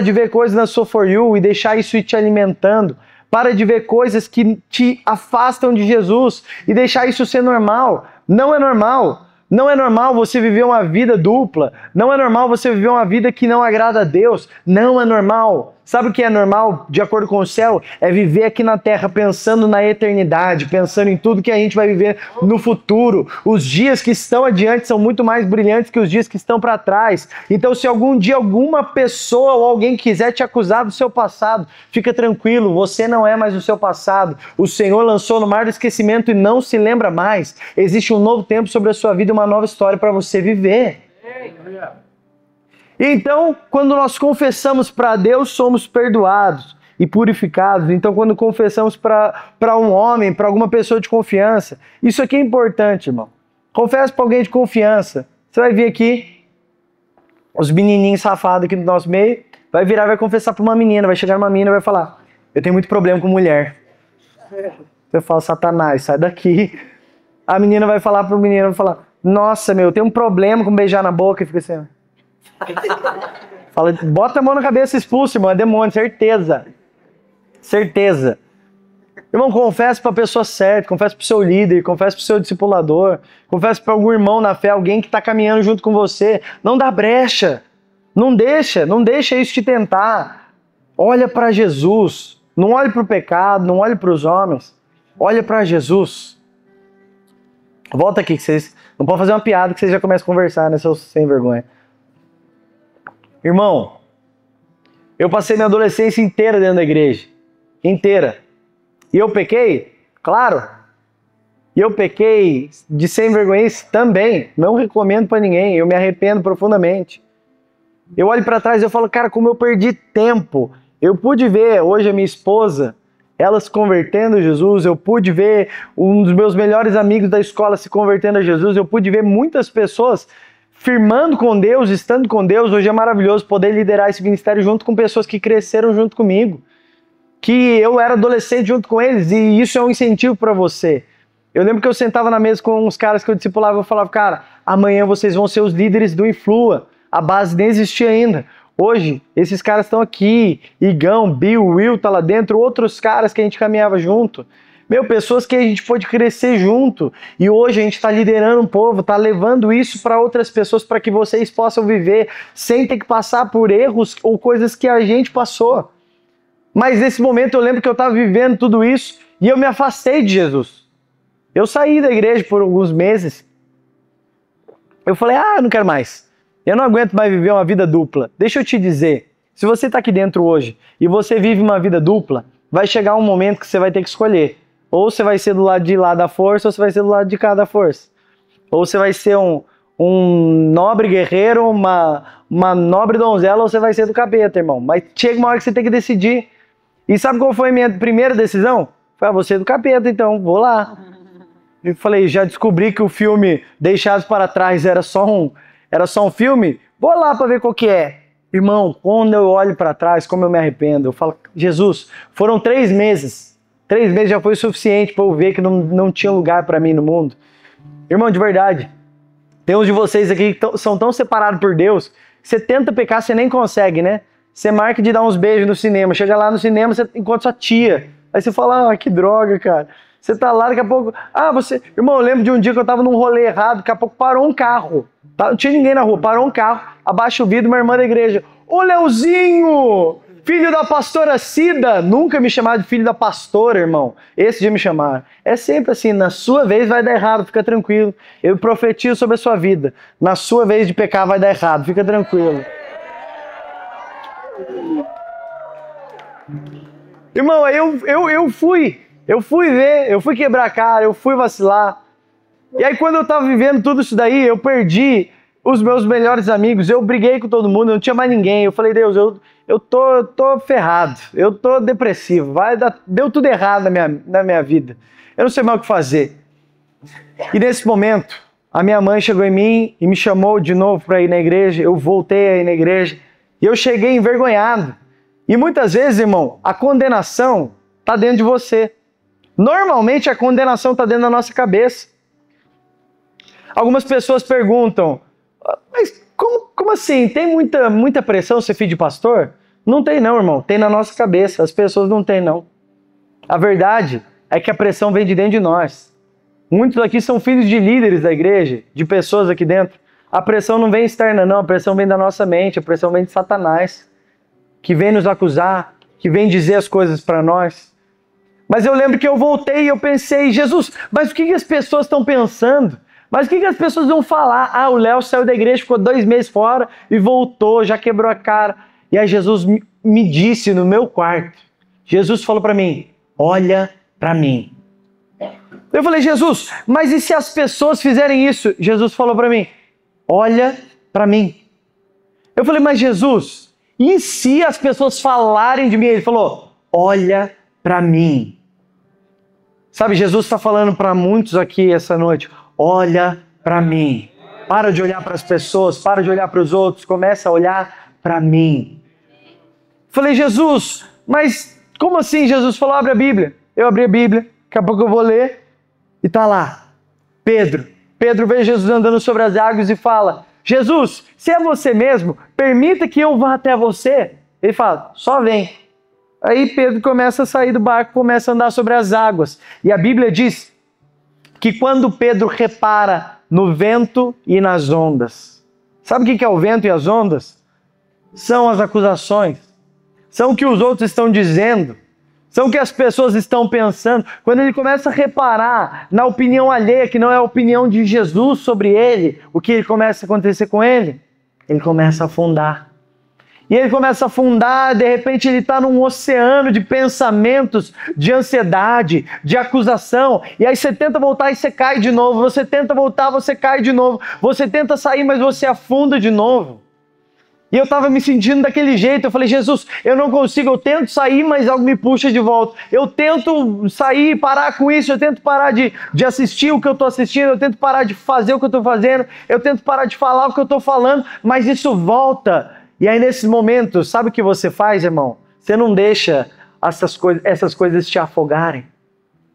de ver coisas na sua For You e deixar isso ir te alimentando. Para de ver coisas que te afastam de Jesus e deixar isso ser normal. Não é normal. Não é normal você viver uma vida dupla. Não é normal você viver uma vida que não agrada a Deus. Não é normal. Sabe o que é normal, de acordo com o céu? É viver aqui na terra pensando na eternidade, pensando em tudo que a gente vai viver no futuro. Os dias que estão adiante são muito mais brilhantes que os dias que estão para trás. Então, se algum dia alguma pessoa ou alguém quiser te acusar do seu passado, fica tranquilo, você não é mais o seu passado. O Senhor lançou no mar do esquecimento e não se lembra mais. Existe um novo tempo sobre a sua vida e uma nova história para você viver. Então, quando nós confessamos para Deus, somos perdoados e purificados. Então, quando confessamos para um homem, para alguma pessoa de confiança, isso aqui é importante, irmão. Confessa para alguém de confiança. Você vai vir aqui, os menininhos safados aqui do nosso meio, vai virar e vai confessar para uma menina, vai chegar uma menina e vai falar, eu tenho muito problema com mulher. Você fala, Satanás, sai daqui. A menina vai falar para o menino, vai falar, nossa, meu, eu tenho um problema com beijar na boca, e fica assim, fala, bota a mão na cabeça e expulsa, irmão, é demônio, certeza. Certeza. Irmão, confessa para a pessoa certa, confessa para o seu líder, confessa para o seu discipulador, confessa para algum irmão na fé, alguém que está caminhando junto com você. Não dá brecha. Não deixa isso te tentar. Olha para Jesus. Não olhe para o pecado, não olhe para os homens. Olha para Jesus. Volta aqui, que vocês não podem fazer uma piada que vocês já começam a conversar, né, seus sem vergonha. Irmão, eu passei minha adolescência inteira dentro da igreja. Inteira. E eu pequei? Claro. E eu pequei de sem vergonha também. Não recomendo para ninguém. Eu me arrependo profundamente. Eu olho para trás e eu falo, cara, como eu perdi tempo. Eu pude ver hoje a minha esposa, ela se convertendo a Jesus. Eu pude ver um dos meus melhores amigos da escola se convertendo a Jesus. Eu pude ver muitas pessoas firmando com Deus, estando com Deus. Hoje é maravilhoso poder liderar esse ministério junto com pessoas que cresceram junto comigo. Que eu era adolescente junto com eles, e isso é um incentivo para você. Eu lembro que eu sentava na mesa com uns caras que eu discipulava e eu falava, cara, amanhã vocês vão ser os líderes do Influa. A base nem existia ainda. Hoje, esses caras estão aqui, Igão, Bill, Will tá lá dentro, outros caras que a gente caminhava junto. Meu, pessoas que a gente pôde crescer junto, e hoje a gente está liderando um povo, está levando isso para outras pessoas para que vocês possam viver sem ter que passar por erros ou coisas que a gente passou. Mas nesse momento eu lembro que eu estava vivendo tudo isso e eu me afastei de Jesus. Eu saí da igreja por alguns meses. Eu falei, eu não quero mais. Eu não aguento mais viver uma vida dupla. Deixa eu te dizer, se você está aqui dentro hoje e você vive uma vida dupla, vai chegar um momento que você vai ter que escolher. Ou você vai ser do lado de lá da força, ou você vai ser do lado de cá da força. Ou você vai ser um nobre guerreiro, uma nobre donzela, ou você vai ser do capeta, irmão. Mas chega uma hora que você tem que decidir. E sabe qual foi a minha primeira decisão? Foi, você é do capeta, então, vou lá. Eu falei, já descobri que o filme Deixados para Trás era só um filme, vou lá para ver qual que é. Irmão, quando eu olho para trás, como eu me arrependo, eu falo, Jesus, foram 3 meses. 3 meses já foi o suficiente para eu ver que não tinha lugar para mim no mundo. Irmão, de verdade, tem uns de vocês aqui que são tão separados por Deus, que você tenta pecar, você nem consegue, né? Você marca de dar uns beijos no cinema, chega lá no cinema, você encontra sua tia. Aí você fala, que droga, cara. Você tá lá, daqui a pouco... Irmão, eu lembro de um dia que eu tava num rolê errado, daqui a pouco parou um carro. Não tinha ninguém na rua, parou um carro, abaixa o vidro, uma irmã da igreja. Ô, Leozinho, filho da pastora Cida. Nunca me chamaram de filho da pastora, irmão. Esse dia me chamaram. É sempre assim, na sua vez vai dar errado, fica tranquilo. Eu profetizo sobre a sua vida. Na sua vez de pecar vai dar errado, fica tranquilo. Irmão, aí eu fui ver, eu fui quebrar a cara, eu fui vacilar. E aí quando eu tava vivendo tudo isso daí, eu perdi os meus melhores amigos, eu briguei com todo mundo, eu não tinha mais ninguém. Eu falei, Deus, eu tô ferrado, eu tô depressivo, deu tudo errado na minha vida. Eu não sei mais o que fazer. E nesse momento, a minha mãe chegou em mim e me chamou de novo para ir na igreja, eu voltei a ir na igreja, e eu cheguei envergonhado. E muitas vezes, irmão, a condenação está dentro de você. Normalmente a condenação está dentro da nossa cabeça. Algumas pessoas perguntam, mas como assim? Tem muita pressão ser filho de pastor? Não tem não, irmão. Tem na nossa cabeça. As pessoas não têm não. A verdade é que a pressão vem de dentro de nós. Muitos aqui são filhos de líderes da igreja, de pessoas aqui dentro. A pressão não vem externa não, a pressão vem da nossa mente, a pressão vem de Satanás, que vem nos acusar, que vem dizer as coisas para nós. Mas eu lembro que eu voltei e eu pensei, Jesus, mas o que as pessoas estão pensando? Mas o que as pessoas vão falar? O Léo saiu da igreja, ficou 2 meses fora e voltou, já quebrou a cara. E aí Jesus me disse no meu quarto, Jesus falou para mim, olha para mim. Eu falei, Jesus, mas e se as pessoas fizerem isso? Jesus falou para mim, olha para mim. Eu falei, mas Jesus, e se as pessoas falarem de mim? Ele falou, olha para mim. Sabe, Jesus está falando para muitos aqui essa noite, olha para mim. Para de olhar para as pessoas, para de olhar para os outros, começa a olhar para mim. Falei, Jesus, mas como assim? Jesus falou, abre a Bíblia. Eu abri a Bíblia, daqui a pouco eu vou ler, e está lá, Pedro. Pedro vê Jesus andando sobre as águas e fala, Jesus, se é você mesmo, permita que eu vá até você. Ele fala, só vem. Aí Pedro começa a sair do barco, começa a andar sobre as águas. E a Bíblia diz que quando Pedro repara no vento e nas ondas. Sabe o que é o vento e as ondas? São as acusações. São o que os outros estão dizendo. São o que as pessoas estão pensando. Quando ele começa a reparar na opinião alheia, que não é a opinião de Jesus sobre ele, o que começa a acontecer com ele? Ele começa a afundar. E ele começa a afundar, de repente ele está num oceano de pensamentos, de ansiedade, de acusação. E aí você tenta voltar e você cai de novo. Você tenta voltar, você cai de novo. Você tenta sair, mas você afunda de novo. E eu estava me sentindo daquele jeito. Eu falei, Jesus, eu não consigo. Eu tento sair, mas algo me puxa de volta. Eu tento sair e parar com isso. Eu tento parar de assistir o que eu estou assistindo. Eu tento parar de fazer o que eu estou fazendo. Eu tento parar de falar o que eu estou falando. Mas isso volta. E aí, nesses momentos, sabe o que você faz, irmão? Você não deixa essas coisas te afogarem.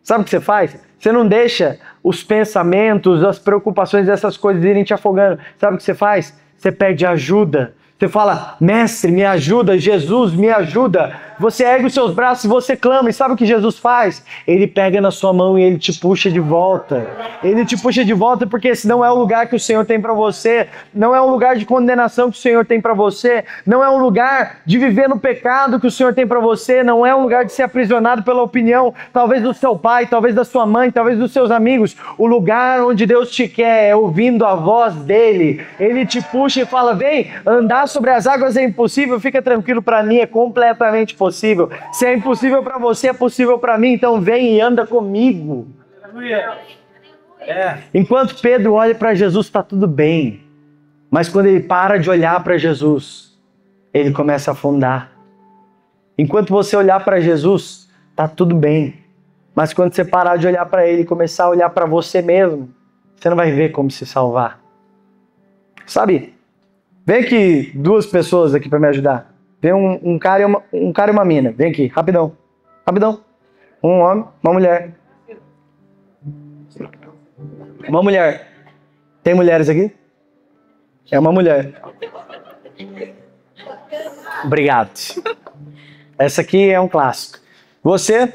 Sabe o que você faz? Você não deixa os pensamentos, as preocupações dessas coisas irem te afogando. Sabe o que você faz? Você pede ajuda. Você fala, mestre, me ajuda, Jesus, me ajuda. Você ergue os seus braços e você clama. E sabe o que Jesus faz? Ele pega na sua mão e ele te puxa de volta. Ele te puxa de volta porque esse não é o lugar que o Senhor tem para você. Não é um lugar de condenação que o Senhor tem para você. Não é um lugar de viver no pecado que o Senhor tem para você. Não é um lugar de ser aprisionado pela opinião, talvez do seu pai, talvez da sua mãe, talvez dos seus amigos. O lugar onde Deus te quer é ouvindo a voz dele. Ele te puxa e fala, vem, andar sobre as águas é impossível, fica tranquilo, para mim é completamente possível. impossível. Se é impossível para você, é possível para mim. Então vem e anda comigo. Enquanto Pedro olha para Jesus, está tudo bem. Mas quando ele para de olhar para Jesus, ele começa a afundar. Enquanto você olhar para Jesus, está tudo bem. Mas quando você parar de olhar para ele e começar a olhar para você mesmo, você não vai ver como se salvar. Sabe? Vem aqui 2 pessoas aqui para me ajudar. Vem um cara e uma mina. Vem aqui, rapidão. Rapidão. Um homem, uma mulher. Uma mulher. Tem mulheres aqui? É uma mulher. Obrigado. Essa aqui é um clássico. Você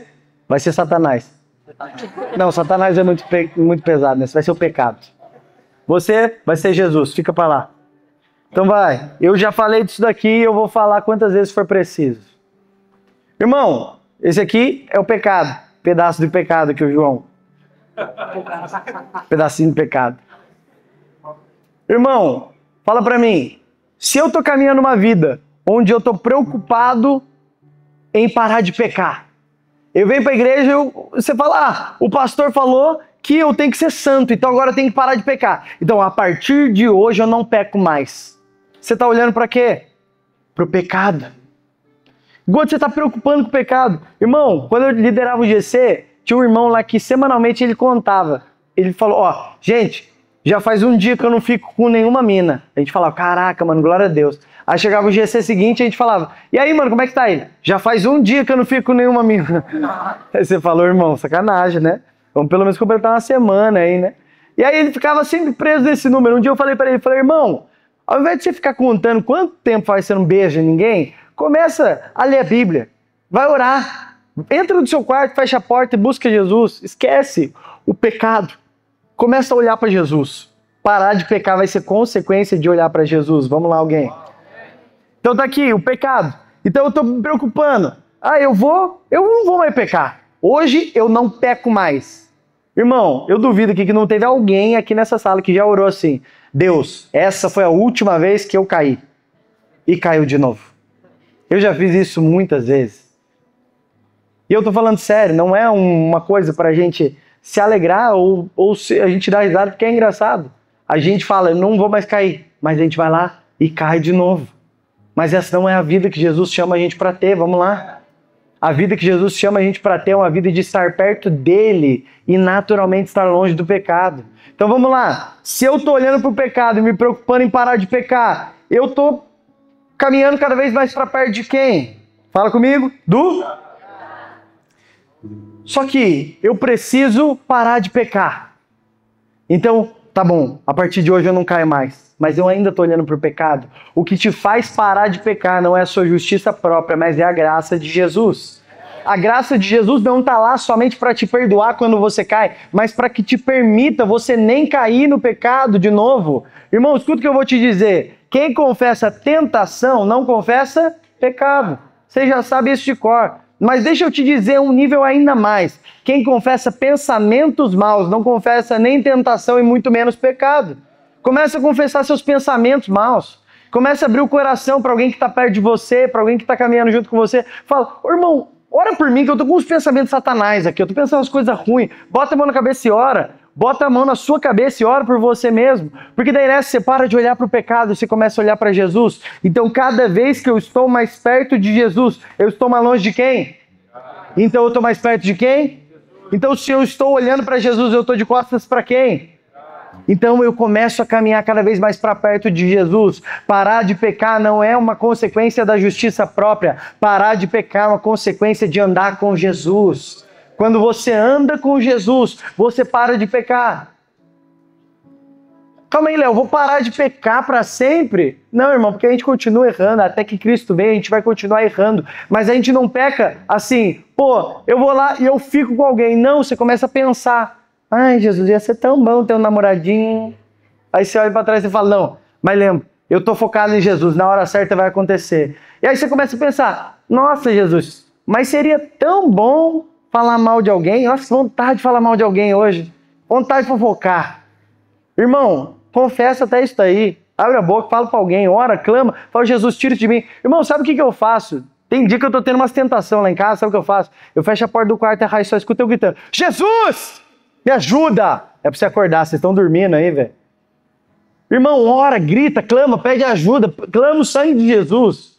vai ser Satanás. Não, Satanás é muito pesado, né? Você vai ser o pecado. Você vai ser Jesus. Fica para lá. Então vai. Eu já falei disso daqui e eu vou falar quantas vezes for preciso. Irmão, esse aqui é o pecado. Pedaço de pecado que o João. Pedacinho de pecado. Irmão, fala pra mim. Se eu tô caminhando uma vida onde eu tô preocupado em parar de pecar. Eu venho pra igreja e você fala, o pastor falou que eu tenho que ser santo, então agora eu tenho que parar de pecar. Então, a partir de hoje eu não peco mais. Você tá olhando pra quê? Pro pecado. Enquanto você tá preocupando com o pecado. Irmão, quando eu liderava o GC, tinha um irmão lá que semanalmente ele contava. Ele falou, gente, já faz um dia que eu não fico com nenhuma mina. A gente falava, caraca, mano, glória a Deus. Aí chegava o GC seguinte e a gente falava, e aí, mano, como é que tá ele? Já faz um dia que eu não fico com nenhuma mina. Aí você falou, irmão, sacanagem, né? Vamos pelo menos completar uma semana aí, né? E aí ele ficava sempre preso nesse número. Um dia eu falei pra ele, irmão, ao invés de você ficar contando quanto tempo faz você não beija ninguém, começa a ler a Bíblia. Vai orar. Entra no seu quarto, fecha a porta e busca Jesus. Esquece o pecado. Começa a olhar para Jesus. Parar de pecar vai ser consequência de olhar para Jesus. Vamos lá, alguém. Então tá aqui, o pecado. Então eu tô me preocupando. Eu não vou mais pecar. Hoje eu não peco mais. Irmão, eu duvido aqui que não teve alguém aqui nessa sala que já orou assim. Deus, essa foi a última vez que eu caí. E caiu de novo. Eu já fiz isso muitas vezes. E eu tô falando sério, não é uma coisa pra gente se alegrar ou a gente dar risada porque é engraçado. A gente fala, eu não vou mais cair, mas a gente vai lá e cai de novo. Mas essa não é a vida que Jesus chama a gente para ter, vamos lá. A vida que Jesus chama a gente para ter é uma vida de estar perto dele e naturalmente estar longe do pecado. Então vamos lá, se eu tô olhando pro pecado e me preocupando em parar de pecar, eu tô caminhando cada vez mais para perto de quem? Fala comigo, Só que eu preciso parar de pecar. Então, tá bom, a partir de hoje eu não caio mais. Mas eu ainda estou olhando para o pecado. O que te faz parar de pecar não é a sua justiça própria, mas é a graça de Jesus. A graça de Jesus não está lá somente para te perdoar quando você cai, mas para que te permita você nem cair no pecado de novo. Irmão, escuta o que eu vou te dizer. Quem confessa tentação não confessa pecado. Você já sabe isso de cor. Mas deixa eu te dizer um nível ainda mais. Quem confessa pensamentos maus não confessa nem tentação e muito menos pecado. Começa a confessar seus pensamentos maus. Começa a abrir o coração para alguém que está perto de você, para alguém que está caminhando junto com você. Fala, irmão, ora por mim que eu estou com uns pensamentos satanás aqui. Eu estou pensando umas coisas ruins. Bota a mão na cabeça e ora. Bota a mão na sua cabeça e ora por você mesmo. Porque daí nessa você para de olhar para o pecado e você começa a olhar para Jesus. Então cada vez que eu estou mais perto de Jesus, eu estou mais longe de quem? Então eu estou mais perto de quem? Então se eu estou olhando para Jesus, eu estou de costas para quem? Então eu começo a caminhar cada vez mais para perto de Jesus. Parar de pecar não é uma consequência da justiça própria. Parar de pecar é uma consequência de andar com Jesus. Quando você anda com Jesus, você para de pecar. Calma aí, Léo, vou parar de pecar para sempre? Não, irmão, porque a gente continua errando. Até que Cristo venha, a gente vai continuar errando. Mas a gente não peca assim, eu vou lá e eu fico com alguém. Não, você começa a pensar. Ai, Jesus, ia ser tão bom ter um namoradinho. Aí você olha para trás e fala, não, mas lembra, eu tô focado em Jesus, na hora certa vai acontecer. E aí você começa a pensar, nossa, Jesus, mas seria tão bom falar mal de alguém. Nossa, vontade de falar mal de alguém hoje. Vontade de fofocar. Irmão, confessa até isso daí. Abre a boca, fala para alguém, ora, clama, fala, Jesus, tira de mim. Irmão, sabe o que eu faço? Tem dia que eu tô tendo umas tentações lá em casa, sabe o que eu faço? Eu fecho a porta do quarto e a Raíssa só escuta eu gritando: Jesus! Me ajuda! É pra você acordar, vocês estão dormindo aí, velho. Irmão, ora, grita, clama, pede ajuda, clama o sangue de Jesus.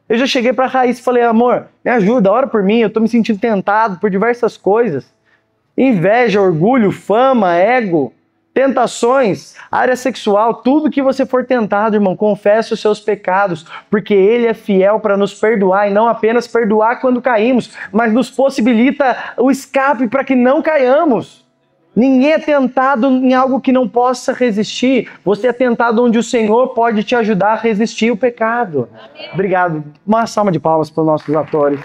Eu já cheguei pra Raíssa e falei: amor, me ajuda, ora por mim, eu tô me sentindo tentado por diversas coisas. Inveja, orgulho, fama, ego, tentações, área sexual, tudo que você for tentado, irmão, confesse os seus pecados, porque Ele é fiel para nos perdoar, e não apenas perdoar quando caímos, mas nos possibilita o escape para que não caiamos. Ninguém é tentado em algo que não possa resistir. Você é tentado onde o Senhor pode te ajudar a resistir o pecado. Obrigado. Uma salva de palmas para os nossos atores.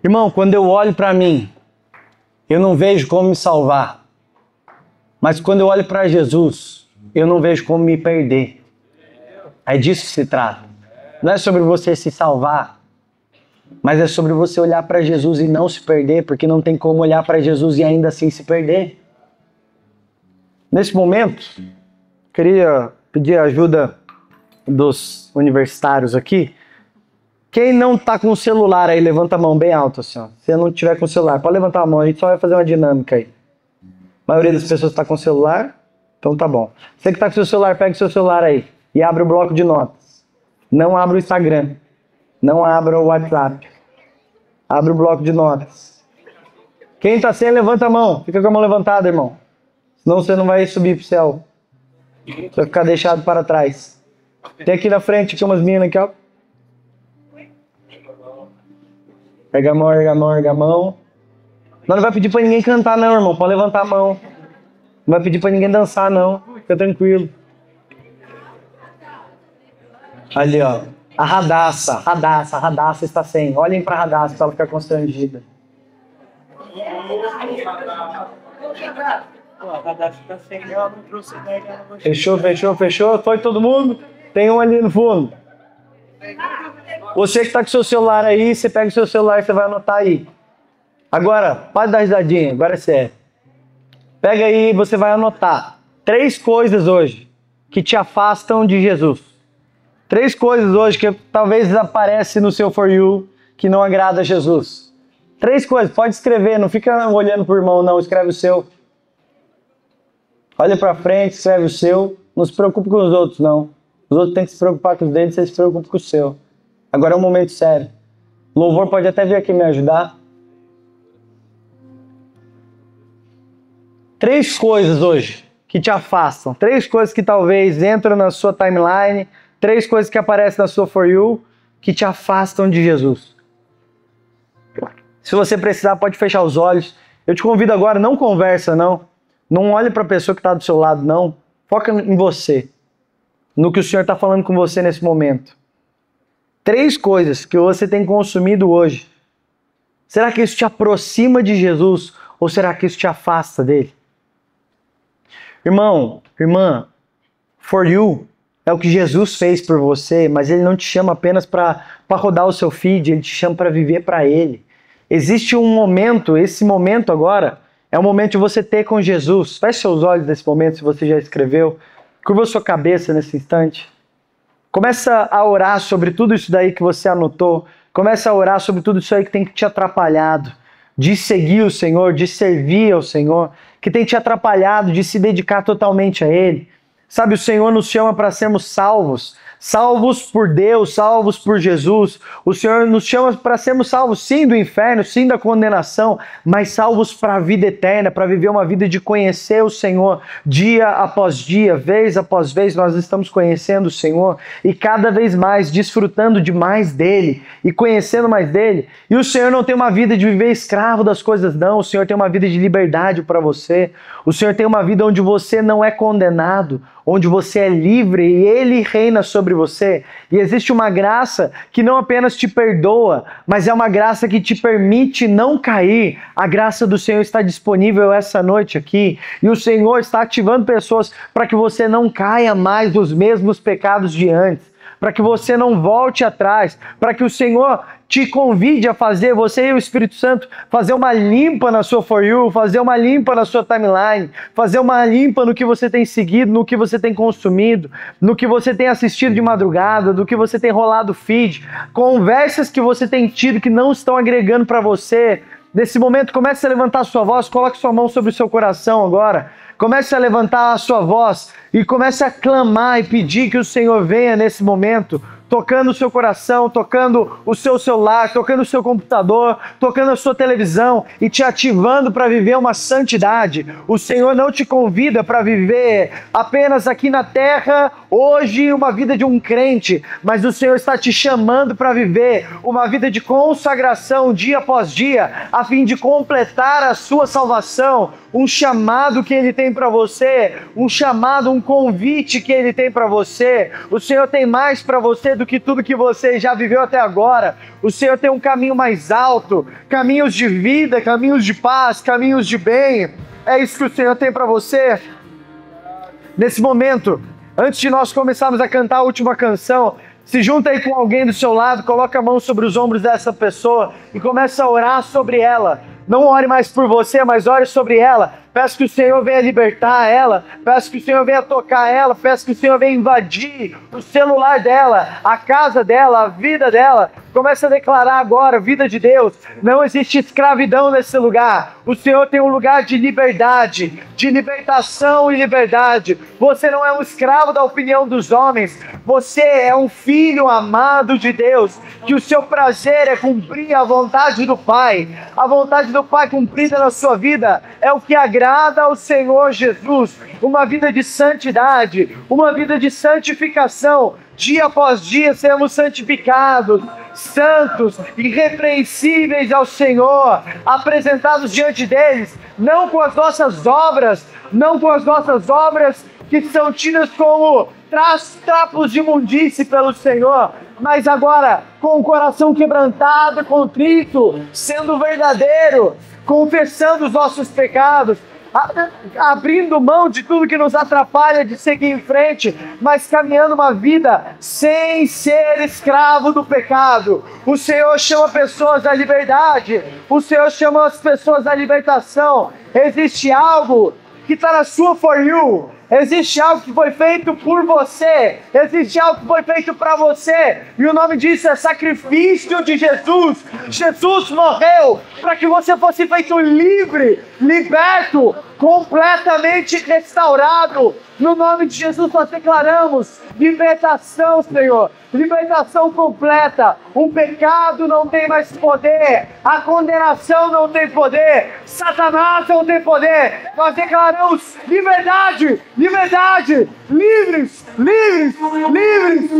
Irmão, quando eu olho para mim, eu não vejo como me salvar. Mas quando eu olho para Jesus, eu não vejo como me perder. É disso que se trata. Não é sobre você se salvar, mas é sobre você olhar para Jesus e não se perder, porque não tem como olhar para Jesus e ainda assim se perder. Nesse momento, queria pedir a ajuda dos universitários aqui. Quem não está com o celular aí, levanta a mão bem alto assim, ó. Se não tiver com o celular, pode levantar a mão, a gente só vai fazer uma dinâmica aí. A maioria das pessoas está com o celular, então tá bom. Você que está com o seu celular, pega o seu celular aí e abre o bloco de notas. Não abra o Instagram, não abra o WhatsApp, abre o bloco de notas. Quem está sem, levanta a mão, fica com a mão levantada, irmão. Senão você não vai subir pro céu. Você vai ficar deixado para trás. Tem aqui na frente, aqui umas meninas aqui, ó. Erga a mão, erga a mão, erga a mão. Não vai pedir pra ninguém cantar não, irmão. Pode levantar a mão. Não vai pedir pra ninguém dançar não. Fica tranquilo. Ali, ó. A Radassa está sem. Olhem pra Radassa pra ela ficar constrangida. Fechou. Foi todo mundo? Tem um ali no fundo. Você que está com o seu celular aí, você pega o seu celular e você vai anotar aí. Agora, pode dar risadinha, agora é sério. Pega aí e você vai anotar 3 coisas hoje que te afastam de Jesus. 3 coisas hoje que talvez aparecem no seu For You que não agrada a Jesus. 3 coisas, pode escrever, não fica olhando pro irmão não, escreve o seu. Olha pra frente, escreve o seu. Não se preocupe com os outros não. Os outros têm que se preocupar com os deles, você se preocupa com o seu. Agora é um momento sério. O louvor pode até vir aqui me ajudar. 3 coisas hoje que te afastam. 3 coisas que talvez entram na sua timeline. 3 coisas que aparecem na sua For You que te afastam de Jesus. Se você precisar, pode fechar os olhos. Eu te convido agora, não conversa não. Não olhe para a pessoa que está do seu lado não. Foca em você. No que o Senhor está falando com você nesse momento. 3 coisas que você tem consumido hoje. Será que isso te aproxima de Jesus ou será que isso te afasta dele? Irmão, irmã, For You é o que Jesus fez por você, mas ele não te chama apenas para rodar o seu feed, ele te chama para viver para ele. Existe um momento, esse momento agora, é o momento de você ter com Jesus. Feche seus olhos nesse momento, se você já escreveu. Curva sua cabeça nesse instante. Começa a orar sobre tudo isso daí que você anotou. Começa a orar sobre tudo isso aí que tem te atrapalhado. De seguir o Senhor, de servir ao Senhor. Que tem te atrapalhado de se dedicar totalmente a Ele. Sabe, o Senhor nos chama para sermos salvos. Salvos por Deus, salvos por Jesus. O Senhor nos chama para sermos salvos, sim, do inferno, sim, da condenação, mas salvos para a vida eterna, para viver uma vida de conhecer o Senhor. Dia após dia, vez após vez, nós estamos conhecendo o Senhor e cada vez mais desfrutando de mais dEle e conhecendo mais dEle. E o Senhor não tem uma vida de viver escravo das coisas, não. O Senhor tem uma vida de liberdade para você. O Senhor tem uma vida onde você não é condenado, onde você é livre e Ele reina sobre você. E existe uma graça que não apenas te perdoa, mas é uma graça que te permite não cair. A graça do Senhor está disponível essa noite aqui. E o Senhor está ativando pessoas para que você não caia mais nos mesmos pecados de antes. Para que você não volte atrás. Para que o Senhor te convide a fazer, você e o Espírito Santo, fazer uma limpa na sua For You, fazer uma limpa na sua timeline, fazer uma limpa no que você tem seguido, no que você tem consumido, no que você tem assistido de madrugada, do que você tem rolado feed, conversas que você tem tido que não estão agregando para você. Nesse momento, comece a levantar a sua voz, coloque sua mão sobre o seu coração agora. Comece a levantar a sua voz e comece a clamar e pedir que o Senhor venha nesse momento, tocando o seu coração, tocando o seu celular, tocando o seu computador, tocando a sua televisão e te ativando para viver uma santidade. O Senhor não te convida para viver apenas aqui na terra, hoje, uma vida de um crente, mas o Senhor está te chamando para viver uma vida de consagração dia após dia, a fim de completar a sua salvação, um chamado que Ele tem para você, um chamado, um convite que Ele tem para você. O Senhor tem mais para você do que tudo que você já viveu até agora. O Senhor tem um caminho mais alto, caminhos de vida, caminhos de paz, caminhos de bem. É isso que o Senhor tem para você. Nesse momento, antes de nós começarmos a cantar a última canção, se junta aí com alguém do seu lado, coloca a mão sobre os ombros dessa pessoa e começa a orar sobre ela. Não ore mais por você, mas ore sobre ela. Peço que o Senhor venha libertar ela, peço que o Senhor venha tocar ela, peço que o Senhor venha invadir o celular dela, a casa dela, a vida dela. Comece a declarar agora, vida de Deus, não existe escravidão nesse lugar. O Senhor tem um lugar de liberdade, de libertação e liberdade. Você não é um escravo da opinião dos homens, você é um filho amado de Deus, que o seu prazer é cumprir a vontade do Pai. A vontade do Pai cumprida na sua vida é o que agrada ao Senhor Jesus. Uma vida de santidade, uma vida de santificação. Dia após dia seremos santificados, santos, irrepreensíveis ao Senhor, apresentados diante deles, não com as nossas obras, não com as nossas obras que são tidas como trapos de imundície pelo Senhor, mas agora com o coração quebrantado, contrito, sendo verdadeiro, confessando os nossos pecados, abrindo mão de tudo que nos atrapalha de seguir em frente, mas caminhando uma vida sem ser escravo do pecado. O Senhor chama pessoas à liberdade, o Senhor chama as pessoas à libertação. Existe algo que está na sua For You. Existe algo que foi feito por você, existe algo que foi feito para você, e o nome disso é sacrifício de Jesus. Jesus morreu para que você fosse feito livre, liberto, completamente restaurado. No nome de Jesus nós declaramos libertação, Senhor, libertação completa. O pecado não tem mais poder, a condenação não tem poder, Satanás não tem poder. Nós declaramos liberdade, liberdade, livres, livres, livres.